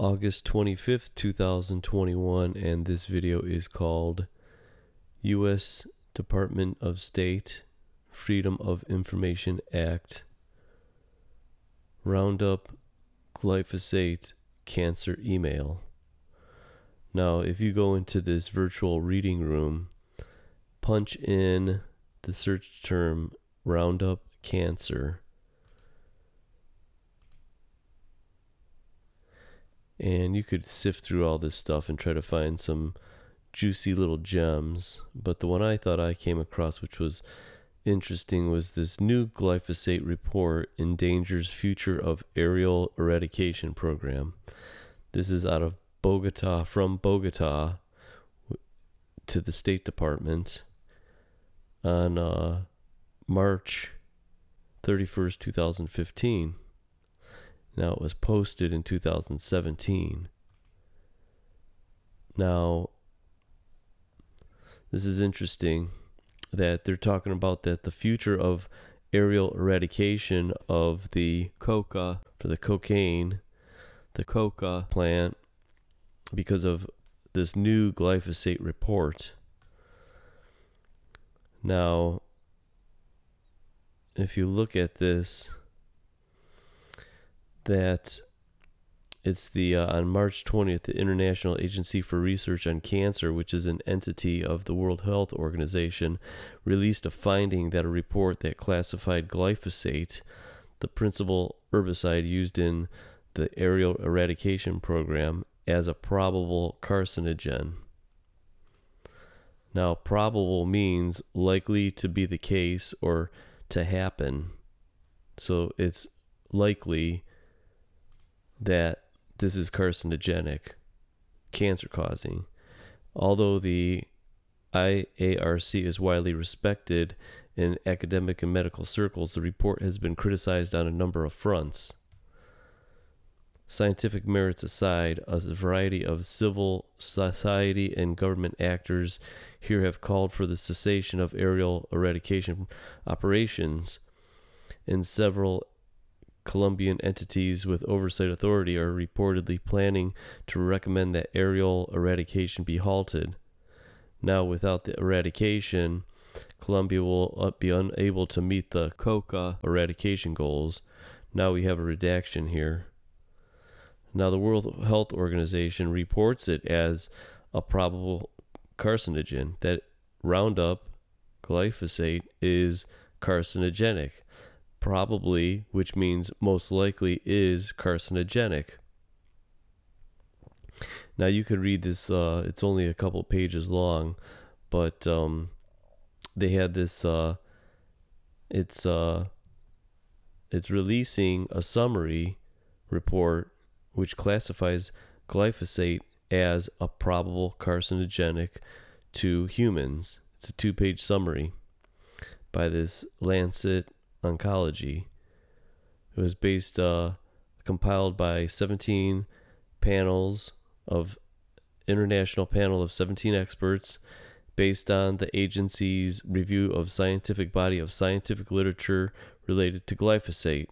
August 25th, 2021, and this video is called U.S. Department of State Freedom of Information Act Roundup Glyphosate Cancer Email. Now, if you go into this virtual reading room, punch in the search term Roundup Cancer, and you could sift through all this stuff and try to find some juicy little gems. But the one I thought I came across, which was interesting, was this new glyphosate report endangers future of aerial eradication program. This is out of Bogota, from Bogota to the State Department on March 31st, 2015. Now, it was posted in 2017. Now, this is interesting that they're talking about that the future of aerial eradication of the coca, for the cocaine, the coca plant, because of this new glyphosate report. Now, if you look at this, that it's the on March 20th, the International Agency for Research on Cancer, which is an entity of the World Health Organization, released a finding that a report that classified glyphosate, the principal herbicide used in the aerial eradication program, as a probable carcinogen. Now, probable means likely to be the case or to happen. So it's likely that this is carcinogenic, cancer-causing. Although the IARC is widely respected in academic and medical circles, the report has been criticized on a number of fronts. Scientific merits aside, a variety of civil society and government actors here have called for the cessation of aerial eradication operations, and several Colombian entities with oversight authority are reportedly planning to recommend that aerial eradication be halted. Now, without the eradication, Colombia will be unable to meet the coca eradication goals. Now we have a redaction here. Now, the World Health Organization reports it as a probable carcinogen, that Roundup glyphosate is carcinogenic. Probably, which means most likely, is carcinogenic. Now, you could read this, it's only a couple pages long, but they had this, it's releasing a summary report which classifies glyphosate as a probable carcinogenic to humans. It's a 2-page summary by this Lancet Oncology. It was compiled by 17 panels of international panel of 17 experts, based on the agency's review of scientific body of scientific literature related to glyphosate.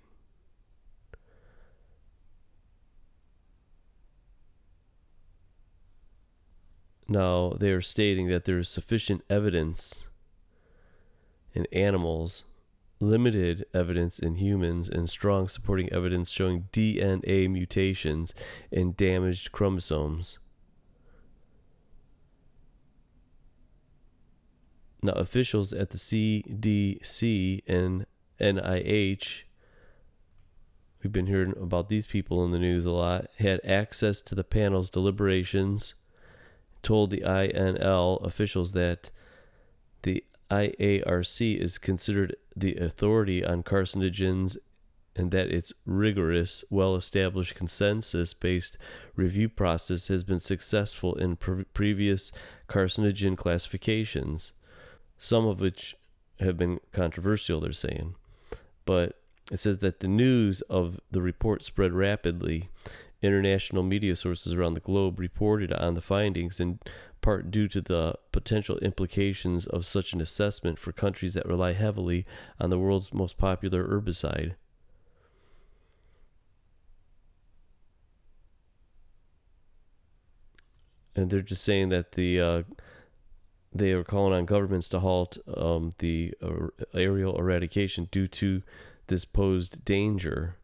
Now, they are stating that there is sufficient evidence in animals, limited evidence in humans, and strong supporting evidence showing DNA mutations and damaged chromosomes. Now, officials at the CDC and NIH, we've been hearing about these people in the news a lot, had access to the panel's deliberations, told the INL officials that the IARC is considered the authority on carcinogens and that its rigorous, well-established consensus-based review process has been successful in previous carcinogen classifications, some of which have been controversial, they're saying. But it says that the news of the report spread rapidly. International media sources around the globe reported on the findings, in part due to the potential implications of such an assessment for countries that rely heavily on the world's most popular herbicide. And they're just saying that they are calling on governments to halt the aerial eradication due to this posed danger.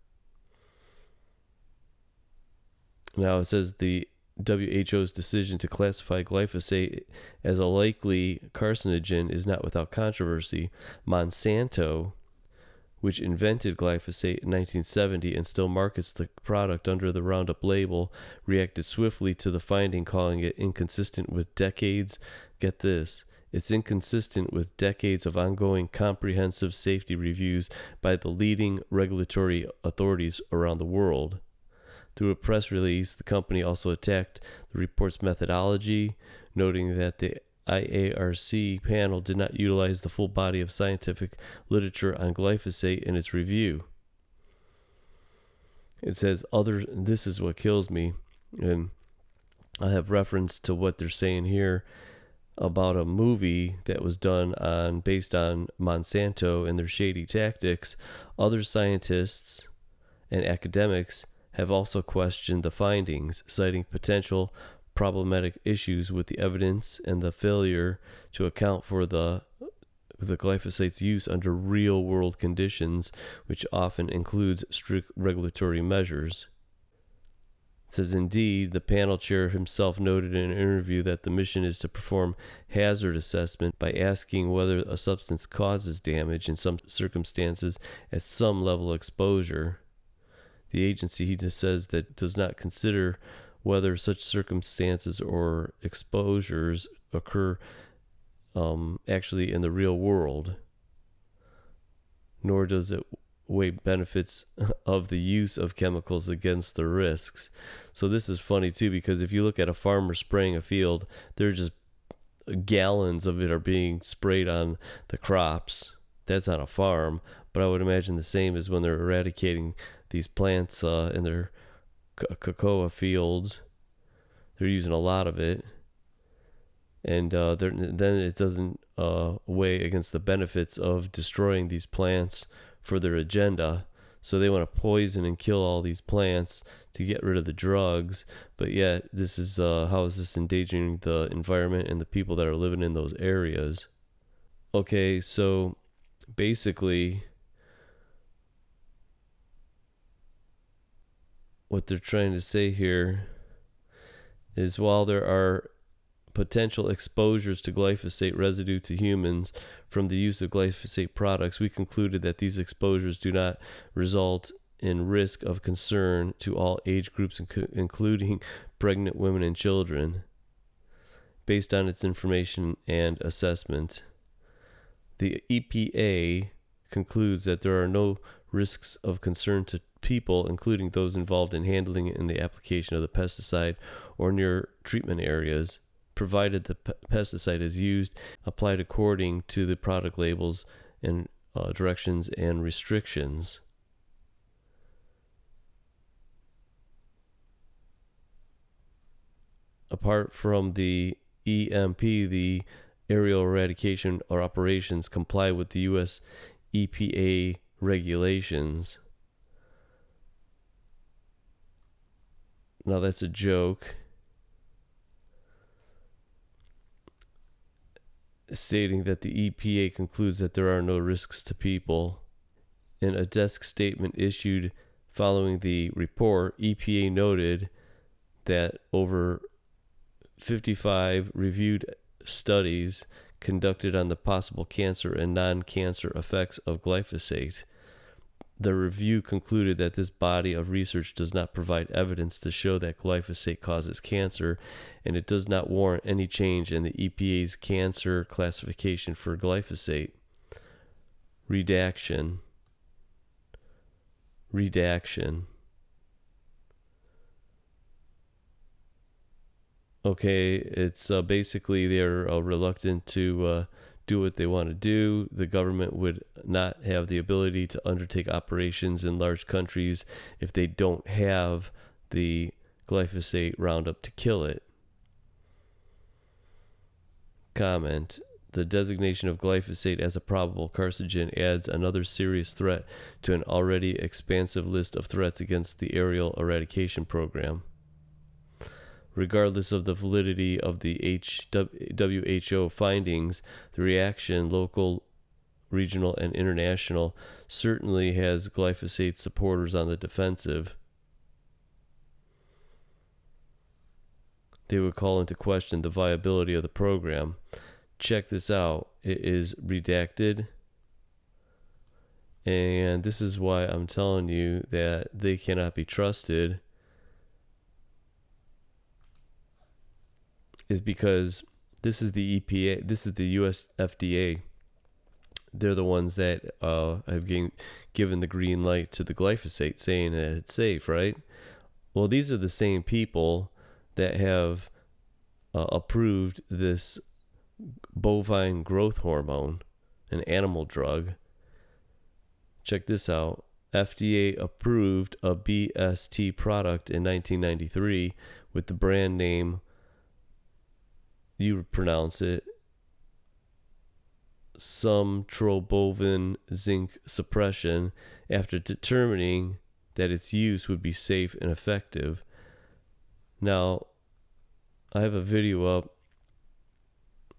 Now it says the WHO's decision to classify glyphosate as a likely carcinogen is not without controversy. Monsanto, which invented glyphosate in 1970 and still markets the product under the Roundup label, reacted swiftly to the finding, calling it inconsistent with decades. Get this. It's inconsistent with decades of ongoing comprehensive safety reviews by the leading regulatory authorities around the world. Through a press release, the company also attacked the report's methodology, noting that the IARC panel did not utilize the full body of scientific literature on glyphosate in its review. It says, this is what kills me, and I have reference to what they're saying here about a movie that was done based on Monsanto and their shady tactics. Other scientists and academics have also questioned the findings, citing potential problematic issues with the evidence and the failure to account for the glyphosate's use under real-world conditions, which often includes strict regulatory measures. It says, indeed, the panel chair himself noted in an interview that the mission is to perform hazard assessment by asking whether a substance causes damage in some circumstances at some level of exposure. The agency, he just says, that does not consider whether such circumstances or exposures occur actually in the real world, nor does it weigh benefits of the use of chemicals against the risks. So this is funny too, because if you look at a farmer spraying a field, there are just gallons of it are being sprayed on the crops. That's on a farm, but I would imagine the same is when they're eradicating these plants in their cocoa fields. They're using a lot of it, and then it doesn't weigh against the benefits of destroying these plants for their agenda. So they want to poison and kill all these plants to get rid of the drugs, but yet this is how is this endangering the environment and the people that are living in those areas? Okay, so basically what they're trying to say here is, while there are potential exposures to glyphosate residue to humans from the use of glyphosate products, we concluded that these exposures do not result in risk of concern to all age groups, including pregnant women and children. Based on its information and assessment, the EPA concludes that there are no risks of concern to people, including those involved in handling and the application of the pesticide or near treatment areas, provided the pesticide is used, applied according to the product labels and directions and restrictions. Apart from the EMP, the aerial eradication or operations comply with the U.S. EPA regulations. Now that's a joke, stating that the EPA concludes that there are no risks to people. In a desk statement issued following the report, EPA noted that over 55 reviewed studies conducted on the possible cancer and non-cancer effects of glyphosate. The review concluded that this body of research does not provide evidence to show that glyphosate causes cancer, and it does not warrant any change in the EPA's cancer classification for glyphosate. Redaction. Okay, it's basically they're reluctant to do what they want to do. The government would not have the ability to undertake operations in large countries if they don't have the glyphosate Roundup to kill it. Comment. The designation of glyphosate as a probable carcinogen adds another serious threat to an already expansive list of threats against the aerial eradication program. Regardless of the validity of the WHO findings, the reaction, local, regional, and international, certainly has glyphosate supporters on the defensive. They would call into question the viability of the program. Check this out. It is redacted. And this is why I'm telling you that they cannot be trusted, is because this is the EPA, this is the US FDA. They're the ones that have given the green light to the glyphosate, saying that it's safe, right? Well, these are the same people that have approved this bovine growth hormone, an animal drug. Check this out. FDA approved a BST product in 1993 with the brand name, you would pronounce it, Sumtrobovin zinc suppression, after determining that its use would be safe and effective. Now, I have a video up.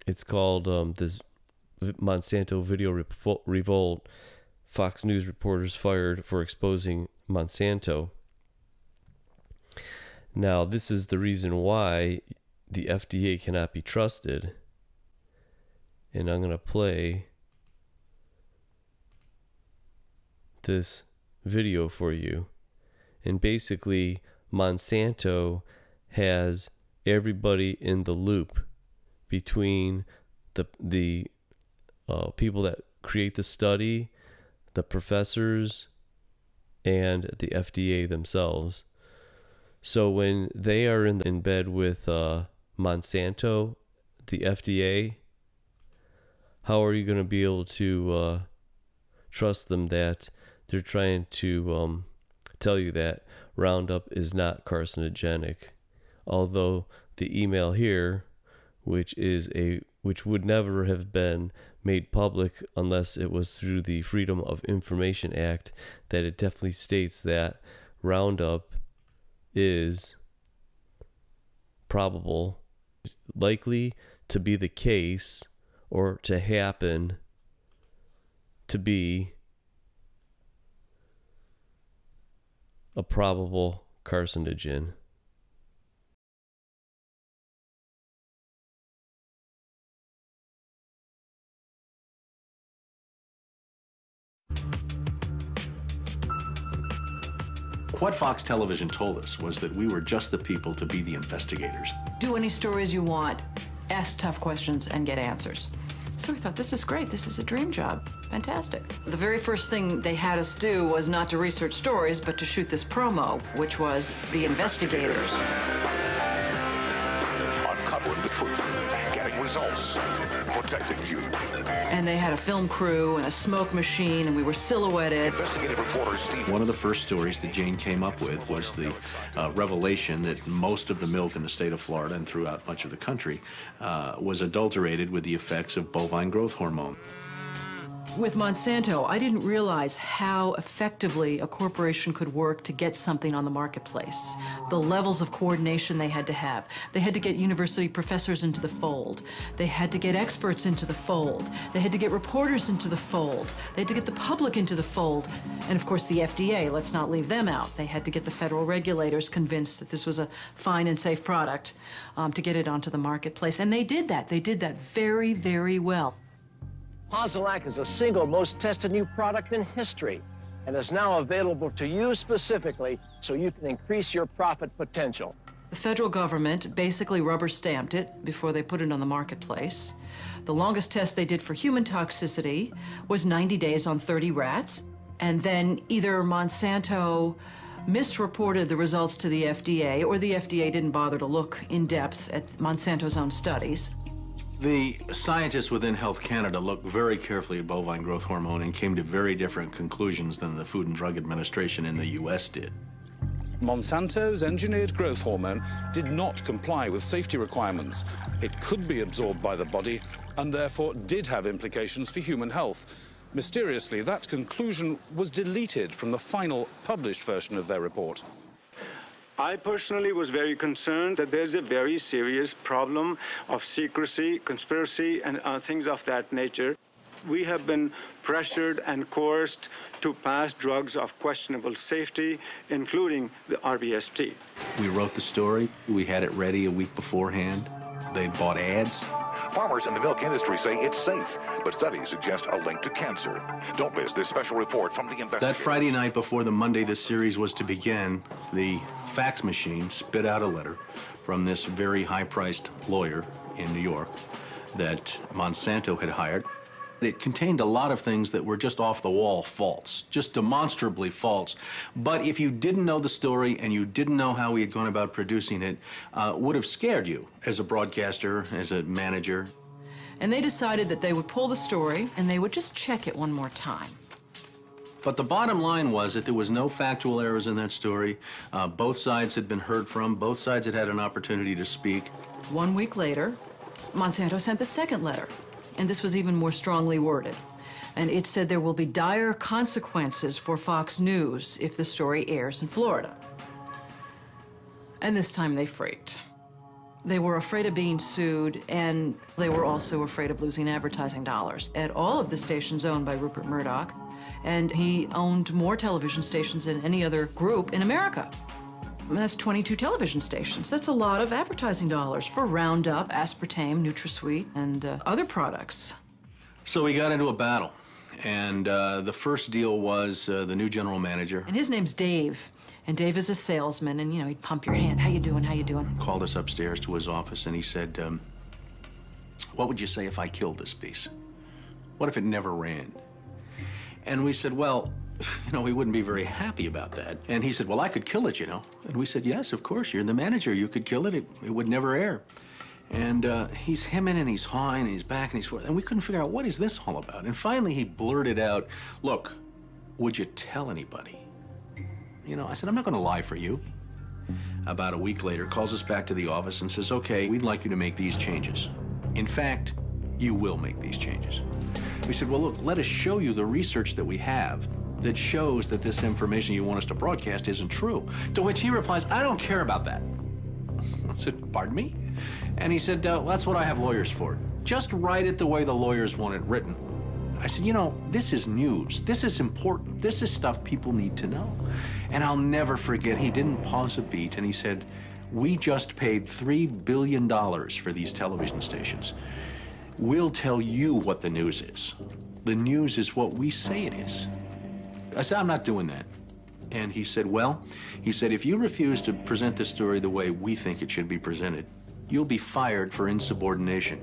It's called this Monsanto Video Revolt. Fox News reporters fired for exposing Monsanto. Now, this is the reason why the FDA cannot be trusted. And I'm going to play this video for you. And basically, Monsanto has everybody in the loop between the people that create the study, the professors, and the FDA themselves. So when they are in bed with Monsanto, the FDA, how are you going to be able to trust them that they're trying to tell you that Roundup is not carcinogenic? Although the email here, which would never have been made public unless it was through the Freedom of Information Act, that it definitely states that Roundup is probable, likely to be the case, or to happen to be a probable carcinogen. What Fox Television told us was that we were just the people to be the investigators. Do any stories you want, ask tough questions, and get answers. So we thought, this is great. This is a dream job. Fantastic. The very first thing they had us do was not to research stories, but to shoot this promo, which was The Investigators. Uncovering the truth, getting results, protecting you. And they had a film crew and a smoke machine, and we were silhouetted. Investigative reporter Steve. One of the first stories that Jane came up with was the revelation that most of the milk in the state of Florida and throughout much of the country was adulterated with the effects of bovine growth hormone. With Monsanto, I didn't realize how effectively a corporation could work to get something on the marketplace. The levels of coordination they had to have. They had to get university professors into the fold. They had to get experts into the fold. They had to get reporters into the fold. They had to get the public into the fold. And of course, the FDA, let's not leave them out. They had to get the federal regulators convinced that this was a fine and safe product to get it onto the marketplace. And they did that. They did that very, very well. Posilac is the single most tested new product in history and is now available to you specifically so you can increase your profit potential. The federal government basically rubber stamped it before they put it on the marketplace. The longest test they did for human toxicity was 90 days on 30 rats. And then either Monsanto misreported the results to the FDA, or the FDA didn't bother to look in depth at Monsanto's own studies. The scientists within Health Canada looked very carefully at bovine growth hormone and came to very different conclusions than the Food and Drug Administration in the U.S. did. Monsanto's engineered growth hormone did not comply with safety requirements. It could be absorbed by the body and therefore did have implications for human health. Mysteriously, that conclusion was deleted from the final published version of their report. I personally was very concerned that there's a very serious problem of secrecy, conspiracy, and things of that nature. We have been pressured and coerced to pass drugs of questionable safety, including the RBST. We wrote the story. We had it ready a week beforehand. They bought ads. Farmers in the milk industry say it's safe, but studies suggest a link to cancer. Don't miss this special report from the investigators. That Friday night before the Monday this series was to begin, the fax machine spit out a letter from this very high-priced lawyer in New York that Monsanto had hired. It contained a lot of things that were just off-the-wall false, just demonstrably false. But if you didn't know the story and you didn't know how he had gone about producing it, would have scared you as a broadcaster, as a manager. And they decided that they would pull the story and they would just check it one more time. But the bottom line was that there was no factual errors in that story. Both sides had been heard from. Both sides had had an opportunity to speak. 1 week later, Monsanto sent the second letter. And this was even more strongly worded. And it said there will be dire consequences for Fox News if the story airs in Florida. And this time they freaked. They were afraid of being sued, and they were also afraid of losing advertising dollars at all of the stations owned by Rupert Murdoch. And he owned more television stations than any other group in America. And that's 22 television stations. That's a lot of advertising dollars for Roundup, aspartame, NutraSweet, and other products. So we got into a battle. And the first deal was the new general manager. And his name's Dave. And Dave is a salesman, and, you know, he'd pump your hand. How you doing? How you doing? Called us upstairs to his office, and he said, what would you say if I killed this piece? What if it never ran? And we said, well, you know, we wouldn't be very happy about that. And he said, well, I could kill it, you know. And we said, yes, of course, you're the manager. You could kill it. It would never air. And he's hemming and he's hawing and he's back and he's forth. And we couldn't figure out, what is this all about? And finally he blurted out, look, would you tell anybody? You know, I said, I'm not going to lie for you. About a week later, calls us back to the office and says, okay, we'd like you to make these changes. In fact, you will make these changes. We said, well, look, let us show you the research that we have that shows that this information you want us to broadcast isn't true. To which he replies, I don't care about that. I said, pardon me? And he said, well, that's what I have lawyers for. Just write it the way the lawyers want it written. I said, you know, this is news. This is important. This is stuff people need to know. And I'll never forget, he didn't pause a beat, and he said, we just paid $3 billion for these television stations. We'll tell you what the news is. The news is what we say it is. I said, I'm not doing that. And he said, well, he said, if you refuse to present the story the way we think it should be presented, you'll be fired for insubordination.